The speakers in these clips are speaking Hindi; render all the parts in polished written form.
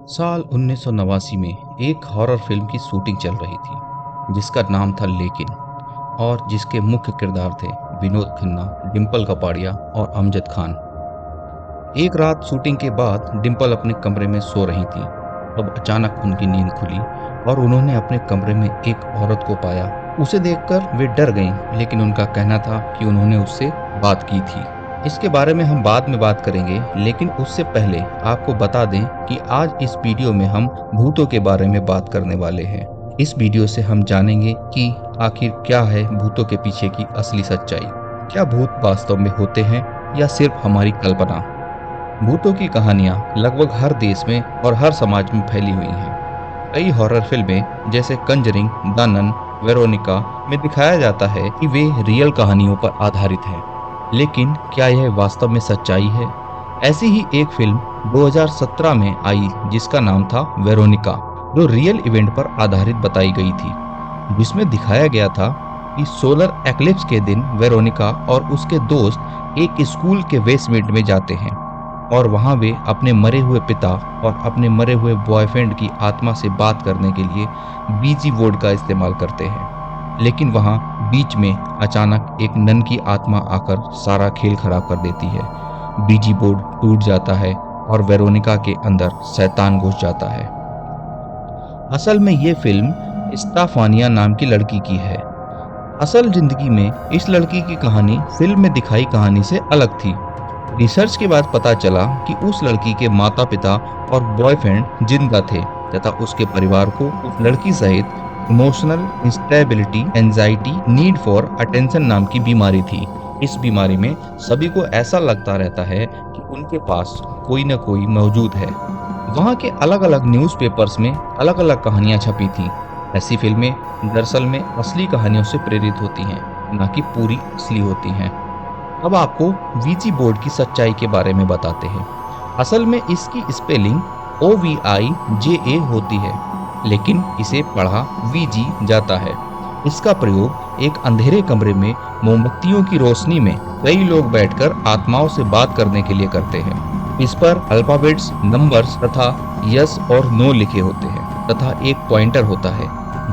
साल 1989 में एक हॉरर फिल्म की शूटिंग चल रही थी जिसका नाम था लेकिन और जिसके मुख्य किरदार थे विनोद खन्ना, डिम्पल कपाड़िया और अमजद खान। एक रात शूटिंग के बाद डिम्पल अपने कमरे में सो रही थी। तब अचानक उनकी नींद खुली और उन्होंने अपने कमरे में एक औरत को पाया। उसे देखकर वे डर गईं, लेकिन उनका कहना था कि उन्होंने उससे बात की थी। इसके बारे में हम बाद में बात करेंगे, लेकिन उससे पहले आपको बता दें कि आज इस वीडियो में हम भूतों के बारे में बात करने वाले हैं। इस वीडियो से हम जानेंगे कि आखिर क्या है भूतों के पीछे की असली सच्चाई। क्या भूत वास्तव में होते हैं या सिर्फ हमारी कल्पना? भूतों की कहानियां लगभग हर देश में और हर समाज में फैली हुई हैं। कई हॉरर फिल्में जैसे कंजरिंग, द नन, वेरोनिका में दिखाया जाता है कि वे रियल कहानियों पर आधारित हैं। लेकिन क्या यह वास्तव में सच्चाई है? ऐसी ही एक फिल्म 2017 में आई जिसका नाम था वेरोनिका, जो रियल इवेंट पर आधारित बताई गई थी, जिसमें दिखाया गया था कि सोलर एक्लिप्स के दिन वेरोनिका और उसके दोस्त एक स्कूल के बेसमेंट में जाते हैं और वहां वे अपने मरे हुए पिता और अपने मरे हुए बॉयफ्रेंड की आत्मा से बात करने के लिए बीजी बोर्ड का इस्तेमाल करते हैं। लेकिन वहां बीच में अचानक एक नन की आत्मा आकर सारा खेल खराब कर देती है। बीजी बोर्ड टूट जाता है और वेरोनिका के अंदर शैतान घुस जाता है। असल में ये फिल्म स्टाफानिया नाम की लड़की की है। असल जिंदगी में इस लड़की की कहानी फिल्म में दिखाई कहानी से अलग थी। रिसर्च के बाद पता चला कि उस लड़की के माता पिता और बॉयफ्रेंड जिंदा थे तथा उसके परिवार को उस लड़की सहित emotional instability, anxiety, need for attention नाम की बीमारी थी। इस बीमारी में सभी को ऐसा लगता रहता है कि उनके पास कोई न कोई मौजूद है। वहाँ के अलग अलग न्यूज़पेपर्स में अलग अलग कहानियां छपी थी। ऐसी फिल्में दरअसल में असली कहानियों से प्रेरित होती हैं, न कि पूरी असली होती हैं। अब आपको वीजी बोर्ड की सच्चाई के बारे में बताते हैं। असल में इसकी स्पेलिंग OVIJA होती है, लेकिन इसे पढ़ा वीजी जाता है। इसका प्रयोग एक अंधेरे कमरे में मोमबत्तियों की रोशनी में कई लोग बैठकर आत्माओं से बात करने के लिए करते हैं। इस पर अल्फाबेट्स, नंबर्स तथा यस और नो लिखे होते हैं तथा एक पॉइंटर होता है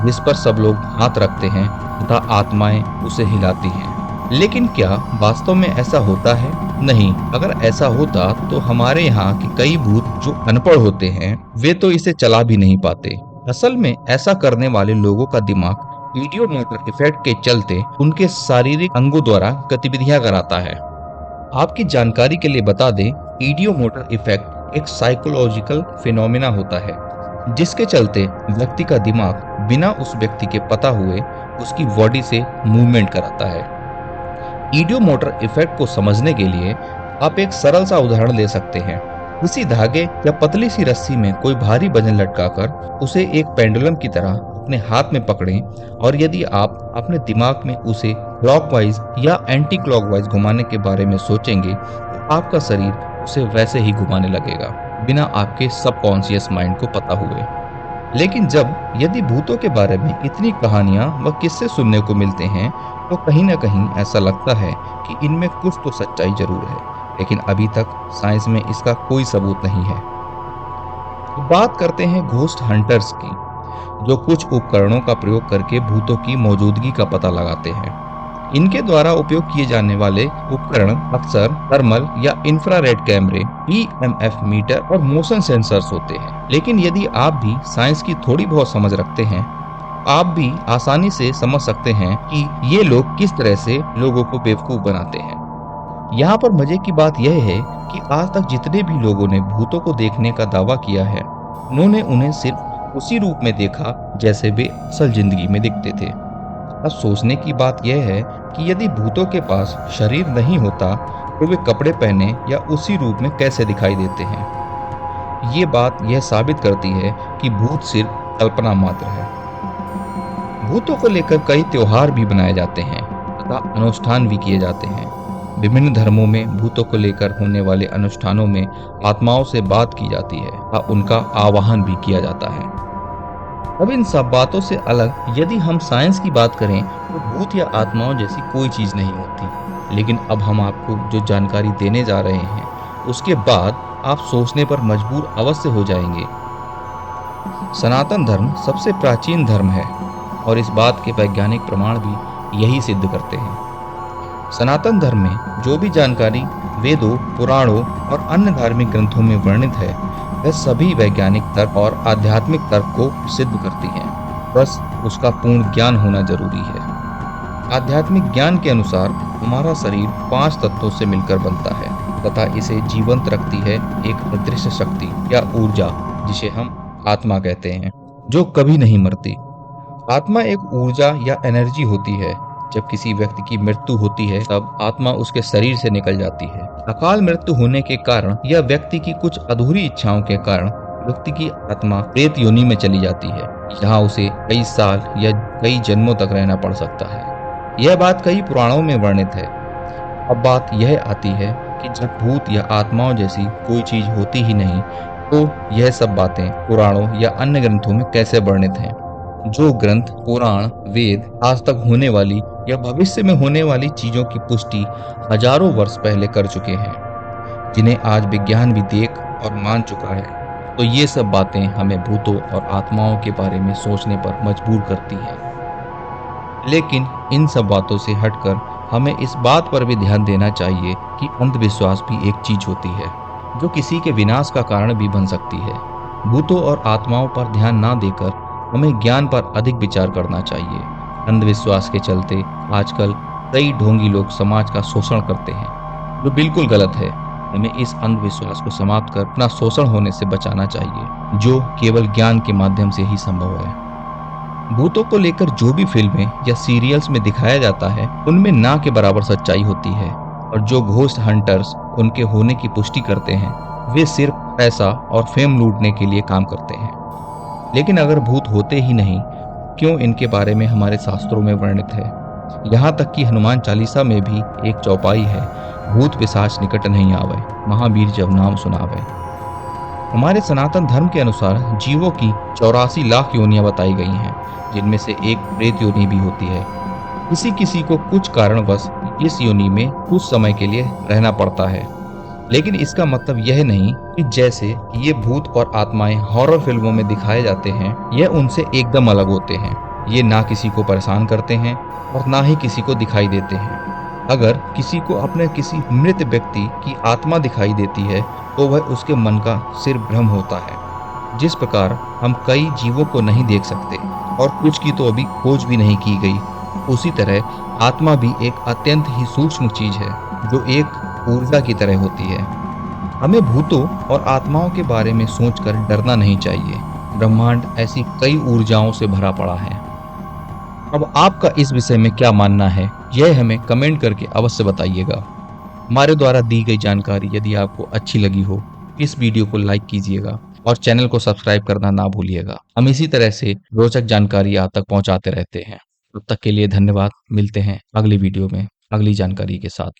जिस पर सब लोग हाथ रखते हैं तथा आत्माएं उसे हिलाती हैं। लेकिन क्या वास्तव में ऐसा होता है? नहीं। अगर ऐसा होता तो हमारे यहाँ के कई भूत जो अनपढ़ होते हैं वे तो इसे चला भी नहीं पाते। असल में ऐसा करने वाले लोगों का दिमाग ईडियो मोटर इफेक्ट के चलते उनके शारीरिक अंगों द्वारा गतिविधियां कराता है। आपकी जानकारी के लिए बता दें, ईडियो मोटर इफेक्ट एक साइकोलॉजिकल फिनोमिना होता है जिसके चलते व्यक्ति का दिमाग बिना उस व्यक्ति के पता हुए उसकी बॉडी से मूवमेंट कराता है। ईडियो मोटर इफेक्ट को समझने के लिए आप एक सरल सा उदाहरण ले सकते हैं। किसी धागे या पतली सी रस्सी में कोई भारी वजन लटकाकर उसे एक पेंडुलम की तरह अपने हाथ में पकड़ें और यदि आप अपने दिमाग में उसे क्लॉकवाइज या एंटी क्लॉकवाइज घुमाने के बारे में सोचेंगे तो आपका शरीर उसे वैसे ही घुमाने लगेगा, बिना आपके सबकॉन्शियस माइंड को पता हुए। लेकिन यदि भूतों के बारे में इतनी कहानियां व किस्से सुनने को मिलते हैं तो कहीं न कहीं ऐसा लगता है कि इनमें कुछ तो सच्चाई जरूर है, लेकिन अभी तक साइंस में इसका कोई सबूत नहीं है। बात करते हैं घोस्ट हंटर्स की, जो कुछ उपकरणों का प्रयोग करके भूतों की मौजूदगी का पता लगाते हैं। इनके द्वारा उपयोग किए जाने वाले उपकरण अक्सर थर्मल या इंफ्रारेड कैमरे, EMF मीटर और मोशन सेंसर्स होते हैं। लेकिन यदि आप भी साइंस की थोड़ी बहुत समझ रखते हैं, आप भी आसानी से समझ सकते हैं कि ये लोग किस तरह से लोगों को बेवकूफ बनाते हैं। यहाँ पर मजे की बात यह है कि आज तक जितने भी लोगों ने भूतों को देखने का दावा किया है, उन्होंने उन्हें सिर्फ उसी रूप में देखा जैसे वे असल जिंदगी में दिखते थे। अब सोचने की बात यह है कि यदि भूतों के पास शरीर नहीं होता तो वे कपड़े पहने या उसी रूप में कैसे दिखाई देते हैं। ये बात यह साबित करती है कि भूत सिर्फ कल्पना मात्र है। भूतों को लेकर कई त्योहार भी बनाए जाते हैं तथा अनुष्ठान भी किए जाते हैं। विभिन्न धर्मों में भूतों को लेकर होने वाले अनुष्ठानों में आत्माओं से बात की जाती है और उनका आवाहन भी किया जाता है। अब इन सब बातों से अलग यदि हम साइंस की बात करें तो भूत या आत्माओं जैसी कोई चीज नहीं होती। लेकिन अब हम आपको जो जानकारी देने जा रहे हैं उसके बाद आप सोचने पर मजबूर अवश्य हो जाएंगे सनातन धर्म सबसे प्राचीन धर्म है और इस बात के वैज्ञानिक प्रमाण भी यही सिद्ध करते हैं। सनातन धर्म में जो भी जानकारी वेदों, पुराणों और अन्य धार्मिक ग्रंथों में वर्णित है, वह सभी वैज्ञानिक तर्क और आध्यात्मिक तर्क को सिद्ध करती है। बस उसका पूर्ण ज्ञान होना जरूरी है। आध्यात्मिक ज्ञान के अनुसार हमारा शरीर 5 तत्वों से मिलकर बनता है तथा इसे जीवंत रखती है एक अदृश्य शक्ति या ऊर्जा, जिसे हम आत्मा कहते हैं, जो कभी नहीं मरती। आत्मा एक ऊर्जा या एनर्जी होती है। जब किसी व्यक्ति की मृत्यु होती है तब आत्मा उसके शरीर से निकल जाती है। अकाल मृत्यु होने के कारण या व्यक्ति की कुछ अधूरी इच्छाओं के कारण व्यक्ति की आत्मा प्रेत योनि में चली जाती है। यहाँ उसे कई साल या कई जन्मों तक रहना पड़ सकता है। यह बात कई पुराणों में वर्णित है। अब बात यह आती है कि जब भूत या आत्माओं जैसी कोई चीज होती ही नहीं, तो यह सब बातें पुराणों या अन्य ग्रंथों में कैसे वर्णित हैं? जो ग्रंथ, पुराण, वेद आज तक होने वाली या भविष्य में होने वाली चीजों की पुष्टि हजारों वर्ष पहले कर चुके हैं, जिन्हें आज विज्ञान भी देख और मान चुका है, तो ये सब बातें हमें भूतों और आत्माओं के बारे में सोचने पर मजबूर करती हैं। लेकिन इन सब बातों से हटकर हमें इस बात पर भी ध्यान देना चाहिए कि अंधविश्वास भी एक चीज होती है जो किसी के विनाश का कारण भी बन सकती है। भूतों और आत्माओं पर ध्यान ना देकर हमें ज्ञान पर अधिक विचार करना चाहिए। अंधविश्वास के चलते आजकल कई ढोंगी लोग समाज का शोषण करते हैं, जो बिल्कुल गलत है। हमें इस अंधविश्वास को समाप्त कर अपना शोषण होने से बचाना चाहिए, जो केवल ज्ञान के माध्यम से ही संभव है। भूतों को लेकर जो भी फिल्में या सीरियल्स में दिखाया जाता है, उनमें ना के बराबर सच्चाई होती है, और जो घोस्ट हंटर्स उनके होने की पुष्टि करते हैं, वे सिर्फ पैसा और फेम लूटने के लिए काम करते हैं। लेकिन अगर भूत होते ही नहीं, क्यों इनके बारे में हमारे शास्त्रों में वर्णित है? यहाँ तक कि हनुमान चालीसा में भी एक चौपाई है, भूत पिशाच निकट नहीं आवे, महावीर जब नाम सुनावे। हमारे सनातन धर्म के अनुसार जीवों की 84 लाख योनियां बताई गई हैं, जिनमें से एक प्रेत योनि भी होती है। किसी किसी को कुछ कारणवश इस योनि में कुछ समय के लिए रहना पड़ता है, लेकिन इसका मतलब यह नहीं कि जैसे ये भूत और आत्माएं हॉरर फिल्मों में दिखाए जाते हैं, यह उनसे एकदम अलग होते हैं। ये ना किसी को परेशान करते हैं और ना ही किसी को दिखाई देते हैं। अगर किसी को अपने किसी मृत व्यक्ति की आत्मा दिखाई देती है, तो वह उसके मन का सिर्फ भ्रम होता है। जिस प्रकार हम कई जीवों को नहीं देख सकते और कुछ की तो अभी खोज भी नहीं की गई, उसी तरह आत्मा भी एक अत्यंत ही सूक्ष्म चीज है, जो एक ऊर्जा की तरह होती है। हमें भूतों और आत्माओं के बारे में सोचकर डरना नहीं चाहिए। ब्रह्मांड ऐसी कई ऊर्जाओं से भरा पड़ा है। अब आपका इस विषय में क्या मानना है, यह हमें कमेंट करके अवश्य बताइएगा। हमारे द्वारा दी गई जानकारी यदि आपको अच्छी लगी हो, इस वीडियो को लाइक कीजिएगा और चैनल को सब्सक्राइब करना ना भूलिएगा। हम इसी तरह से रोचक जानकारी आप तक पहुंचाते रहते हैं। तब तक के लिए धन्यवाद। मिलते हैं अगली वीडियो में अगली जानकारी के साथ।